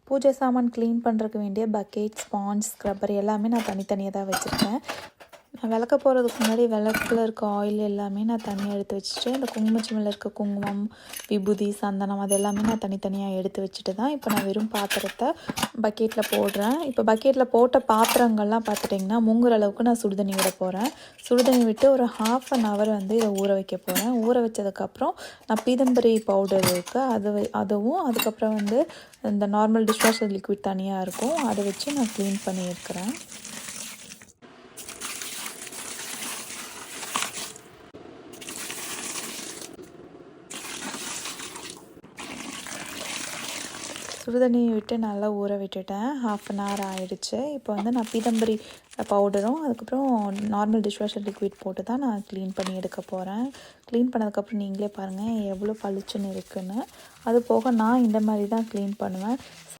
பூஜை சாமான் க்ளீன் பண்ணுறதுக்கு வேண்டிய பக்கெட், ஸ்பாஞ்ச், ஸ்க்ரப்பர் எல்லாமே நான் தனித்தனியாக தான் வச்சுருக்கேன். நான் விளக்க போகிறதுக்கு முன்னாடி விளக்குல இருக்க ஆயில் எல்லாமே நான் தனியாக எடுத்து வச்சுட்டு, இந்த குங்குமச்சிமில் இருக்க குங்குமம், விபூதி, சந்தனம் அது எல்லாமே நான் தனித்தனியாக எடுத்து வச்சுட்டு தான் இப்போ நான் வெறும் பாத்திரத்தை பக்கெட்டில் போடுறேன். இப்போ பக்கெட்டில் போட்ட பாத்திரங்கள்லாம் பார்த்துட்டிங்கன்னா முங்குற அளவுக்கு நான் சுடுதண்ணி விட போகிறேன். சுடுதண்ணி விட்டு ஒரு 1/2 hour வந்து இதை ஊற வைக்க போகிறேன். ஊற வச்சதுக்கப்புறம் நான் பீதம்பரி பவுடர் இருக்குது அதுவும் அதுக்கப்புறம் வந்து இந்த நார்மல் டிஷ்வாஷர் லிக்விட் தனியாக இருக்கும், அதை வச்சு நான் க்ளீன் பண்ணி எடுக்கிறேன். சுடுதண்ணியை விட்டு நல்லா ஊற விட்டுட்டேன். 1/2 hour ஆயிடுச்சு. இப்போ வந்து நான் பீதம்பரி பவுடரும் அதுக்கப்புறம் நார்மல் டிஷ்வாஷர் லிக்விட் போட்டு தான் நான் க்ளீன் பண்ணி எடுக்க போகிறேன். க்ளீன் பண்ணதுக்கப்புறம் நீங்களே பாருங்கள் எவ்வளோ பளிச்சுன்னு இருக்குன்னு. அது போக நான் இந்த மாதிரி தான் க்ளீன் பண்ணுவேன்.